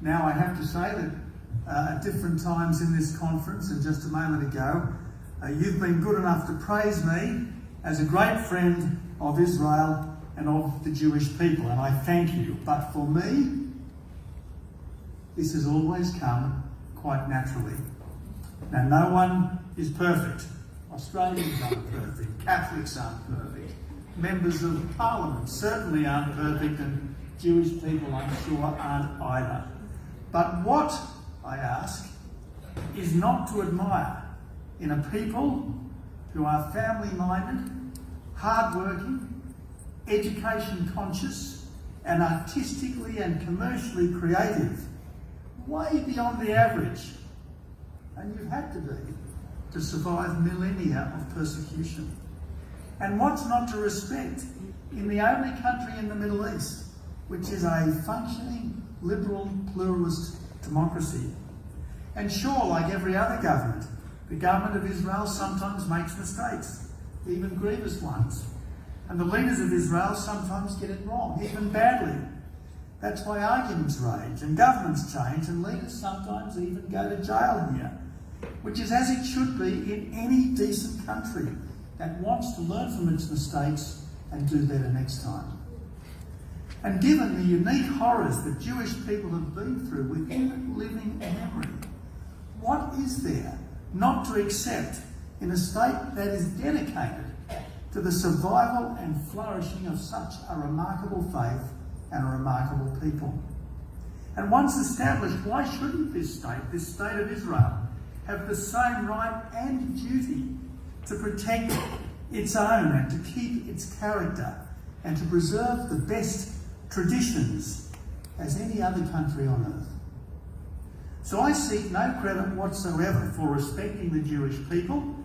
Now, I have to say that at different times in this conference, and just a moment ago, you've been good enough to praise me as a great friend of Israel and of the Jewish people, and I thank you. But for me, this has always come quite naturally. Now, no one is perfect. Australians aren't perfect. Catholics aren't perfect. Members of Parliament certainly aren't perfect, and Jewish people, I'm sure, aren't either. But what, I ask, is not to admire in a people who are family-minded, hard-working, education-conscious, and artistically and commercially creative, way beyond the average, and you've had to be, to survive millennia of persecution. And what's not to respect in the only country in the Middle East which is a functioning, liberal, pluralist democracy? And sure, like every other government, the government of Israel sometimes makes mistakes, even grievous ones. And the leaders of Israel sometimes get it wrong, even badly. That's why arguments rage and governments change and leaders sometimes even go to jail here, which is as it should be in any decent country that wants to learn from its mistakes and do better next time. And given the unique horrors that Jewish people have been through within living memory, what is there not to accept in a state that is dedicated to the survival and flourishing of such a remarkable faith and a remarkable people? And once established, why shouldn't this state of Israel, have the same right and duty to protect its own and to keep its character and to preserve the best traditions as any other country on earth? So I seek no credit whatsoever for respecting the Jewish people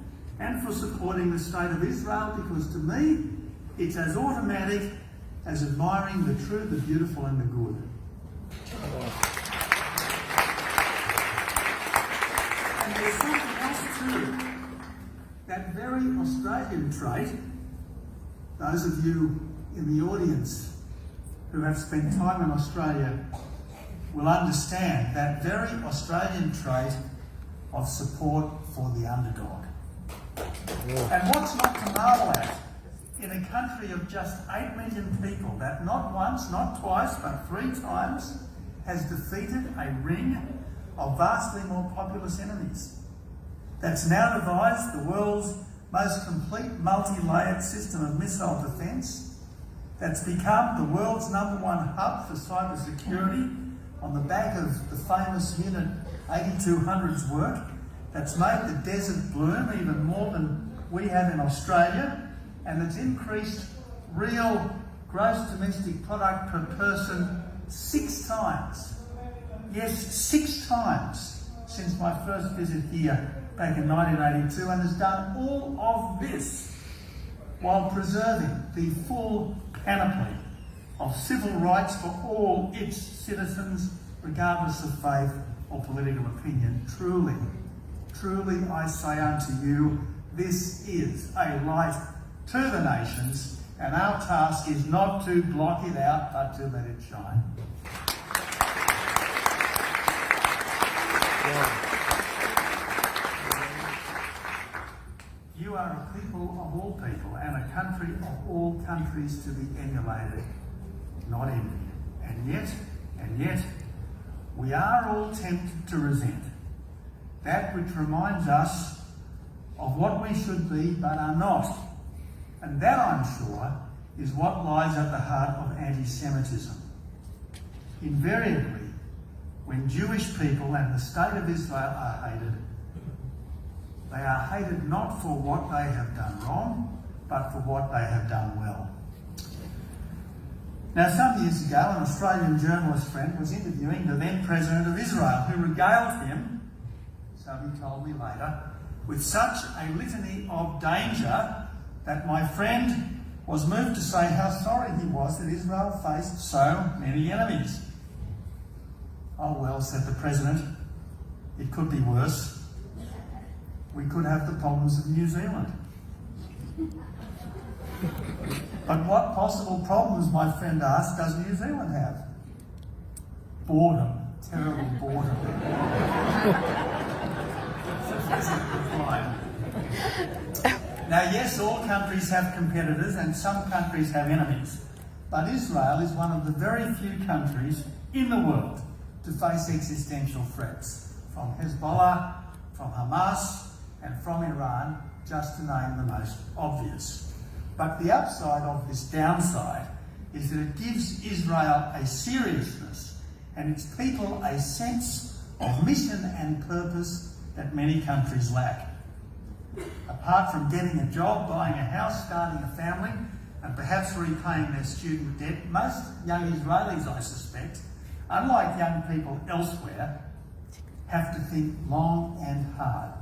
and for supporting the state of Israel, because to me it's as automatic as admiring the true, the beautiful and the good. And there's something else too. That very Australian trait, those of you in the audience who have spent time in Australia will understand that very Australian trait of support for the underdog. Yeah. And what's not to marvel at in a country of just 8 million people that not once, not twice, but 3 times has defeated a ring of vastly more populous enemies, that's now devised the world's most complete multi-layered system of missile defence, that's become the world's #1 hub for cybersecurity on the back of the famous Unit 8200's work, that's made the desert bloom even more than we have in Australia, and that's increased real gross domestic product per person 6 times. Yes, 6 times since my first visit here back in 1982, and has done all of this while preserving the full panoply of civil rights for all its citizens, regardless of faith or political opinion. Truly, truly I say unto you, this is a light to the nations, and our task is not to block it out, but to let it shine. You are a people of all people and a country of all countries to be emulated, not envied. And yet, we are all tempted to resent that which reminds us of what we should be but are not. And that, I'm sure, is what lies at the heart of anti-Semitism. Invariably, when Jewish people and the state of Israel are hated, they are hated not for what they have done wrong, but for what they have done well. Now, some years ago, an Australian journalist friend was interviewing the then President of Israel, who regaled him, so he told me later, with such a litany of danger that my friend was moved to say how sorry he was that Israel faced so many enemies. Oh well, said the President, it could be worse. We could have the problems of New Zealand. But what possible problems, my friend asked, does New Zealand have? Boredom, terrible boredom. Now, yes, all countries have competitors and some countries have enemies, but Israel is one of the very few countries in the world to face existential threats from Hezbollah, from Hamas, and from Iran, just to name the most obvious. But the upside of this downside is that it gives Israel a seriousness and its people a sense of mission and purpose that many countries lack. Apart from getting a job, buying a house, starting a family, and perhaps repaying their student debt, most young Israelis, I suspect, unlike young people elsewhere, have to think long and hard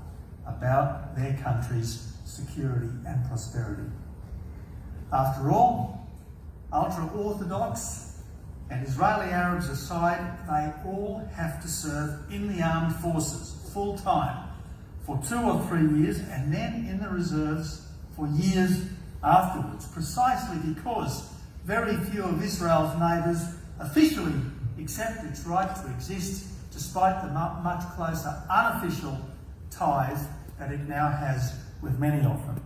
about their country's security and prosperity. After all, ultra-Orthodox and Israeli Arabs aside, they all have to serve in the armed forces full-time for 2 or 3 years and then in the reserves for years afterwards, precisely because very few of Israel's neighbours officially accept its right to exist, despite the much closer unofficial ties that it now has with many of them.